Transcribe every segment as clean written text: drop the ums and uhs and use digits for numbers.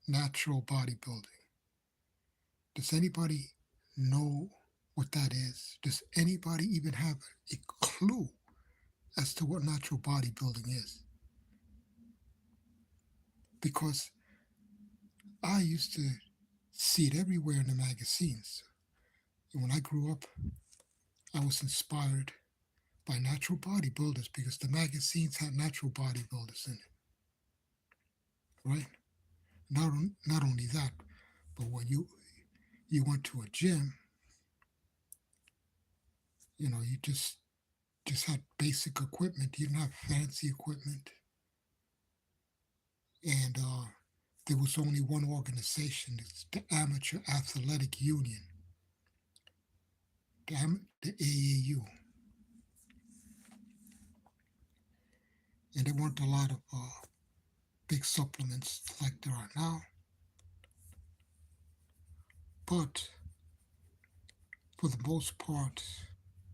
natural bodybuilding. Does anybody know what that is? Does anybody even have a clue as to what natural bodybuilding is? Because I used to see it everywhere in the magazines. And when I grew up, I was inspired by natural bodybuilders because the magazines had natural bodybuilders in it, right? Not, not only that, but when you went to a gym, you just had basic equipment. You didn't have fancy equipment, and there was only one organization. It's the Amateur Athletic Union, the AAU, and there weren't a lot of big supplements like there are now. But for the most part,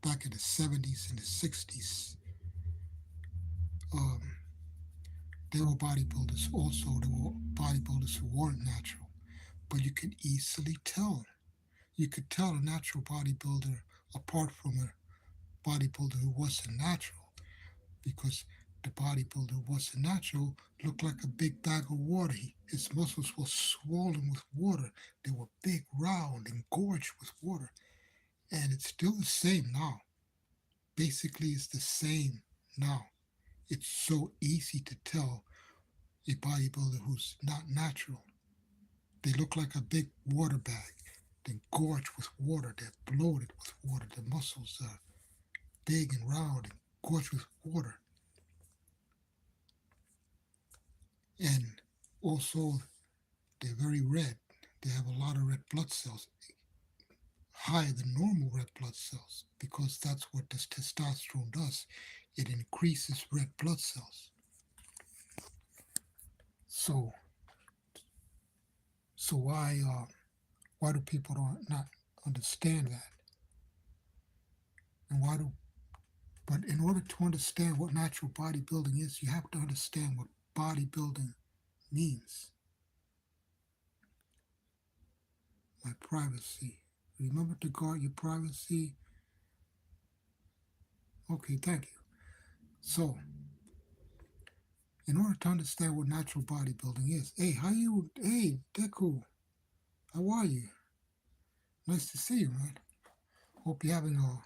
back in the 70s and the 60s, um, there were bodybuilders also. There were bodybuilders who weren't natural, but you could easily tell. You could tell a natural bodybuilder apart from a bodybuilder who wasn't natural because the bodybuilder who wasn't natural looked like a big bag of water. His muscles were swollen with water. They were big, round, and gorged with water. And it's still the same now. Basically, it's the same now. It's so easy to tell a bodybuilder who's not natural. They look like a big water bag. They're gorged with water. They're bloated with water. The muscles are big and round and gorged with water. And also, they're very red. They have a lot of red blood cells, higher than normal red blood cells, because that's what this testosterone does. It increases red blood cells. So, so why do people don't not understand that? And why do But in order to understand what natural bodybuilding is, you have to understand what bodybuilding means. My privacy. Remember to guard your privacy. Okay, thank you. So, in order to understand what natural bodybuilding is, hey, Deku, how are you? Nice to see you, man. Hope you're having a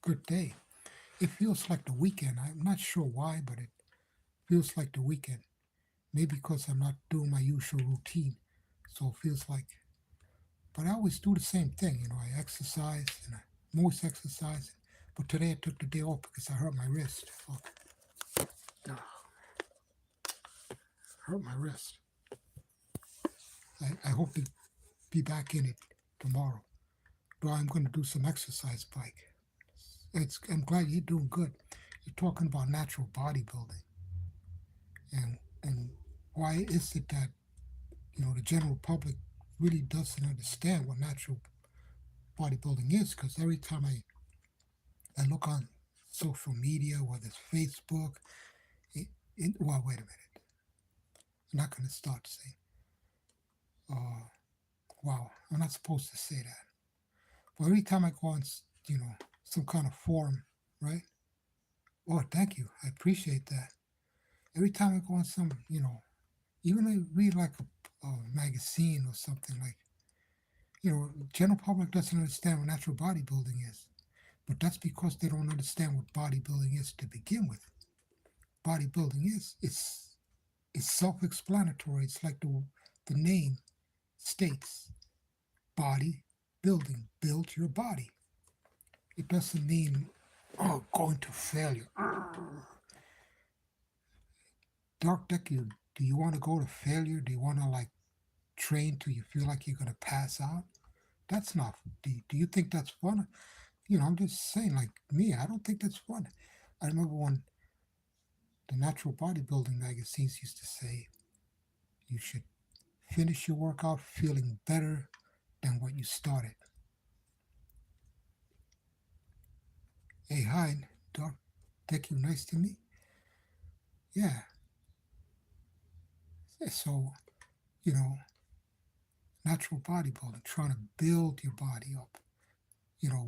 good day. It feels like the weekend. I'm not sure why, but it feels like the weekend. Maybe because I'm not doing my usual routine. So it feels like, but I always do the same thing. I exercise and I'm always exercising. But today I took the day off because I hurt my wrist. Fuck. No, hurt my wrist. I hope to be back in it tomorrow. But I'm going to do some exercise bike. I'm glad you're doing good. You're talking about natural bodybuilding. And why is it that, the general public really doesn't understand what natural bodybuilding is? Because every time I look on social media, whether it's Facebook, well, wait a minute. I'm not going to start saying, uh, wow, I'm not supposed to say that. But every time I go on, some kind of forum, right? Oh, thank you. I appreciate that. Every time I go on some, even I read like a magazine or something like, general public doesn't understand what natural bodybuilding is. But that's because they don't understand what bodybuilding is to begin with. Bodybuilding is it's self-explanatory. It's like the name states. Body building. Build your body. It doesn't mean going to failure. Dark Deck, do you want to go to failure? Do you want to like train till you feel like you're gonna pass out? That's not. Do you think that's fun? I'm just saying, like me, I don't think that's fun. I remember when the natural bodybuilding magazines used to say you should finish your workout feeling better than what you started. Hey, hi, Doc. Thank you. Nice to meet. Yeah. So, you know, natural bodybuilding, trying to build your body up.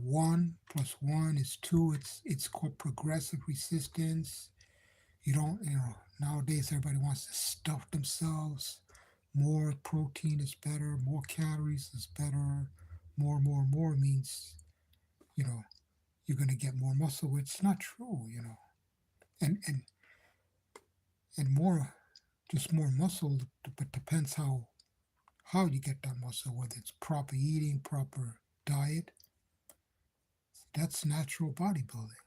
One plus one is two. It's called progressive resistance. You don't, nowadays everybody wants to stuff themselves. More protein is better, more calories is better. More means, you know, you're going to get more muscle. It's not true. And, and, and more, just more muscle, but depends how you get that muscle, whether it's proper eating, proper diet. That's natural bodybuilding.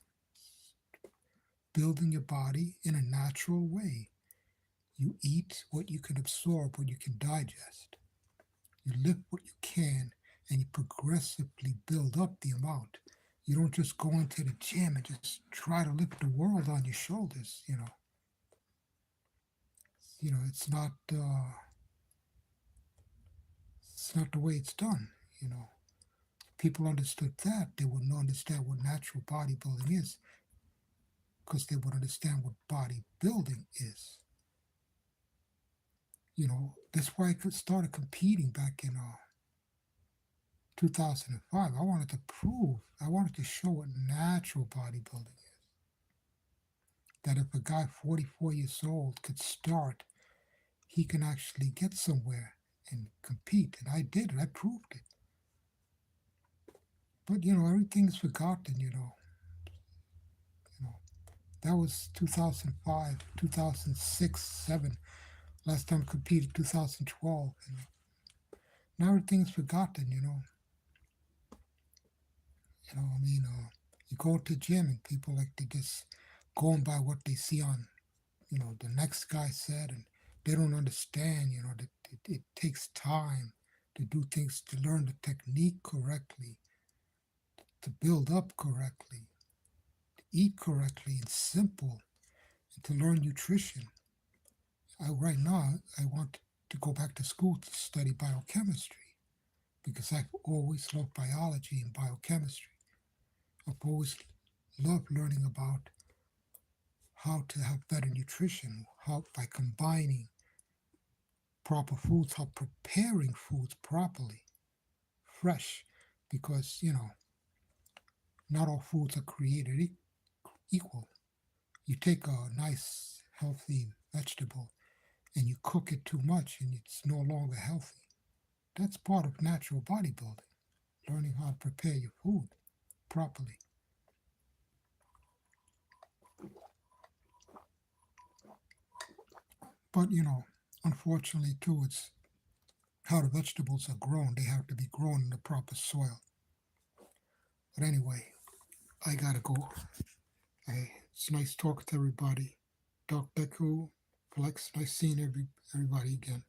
Building your body in a natural way. You eat what you can absorb, what you can digest. You lift what you can, and you progressively build up the amount. You don't just go into the gym and just try to lift the world on your shoulders. It's not the way it's done. You know, people understood that, they wouldn't understand what natural bodybuilding is, because they would understand what bodybuilding is. That's why I started competing back in 2005. I wanted to show what natural bodybuilding is. That if a guy 44 years old could start, he can actually get somewhere and compete. And I did it, I proved it. But everything's forgotten. You know, that was 2005, 2006, 7. Last time I competed 2012. And now everything's forgotten. I mean, you go to the gym and people like to just going by what they see on, the next guy said, and they don't understand, that it takes time to do things, to learn the technique correctly, to build up correctly, to eat correctly and simple, and to learn nutrition. Right now, I want to go back to school to study biochemistry because I've always loved biology and biochemistry. I've always loved learning about how to have better nutrition, how by combining proper foods, how preparing foods properly, fresh, because not all foods are created equal. You take a nice, healthy vegetable and you cook it too much and it's no longer healthy. That's part of natural bodybuilding, learning how to prepare your food properly. But unfortunately too, it's how the vegetables are grown. They have to be grown in the proper soil. But anyway, I gotta go. It's nice talking to everybody. Doc Deku, Flex, nice seeing everybody again.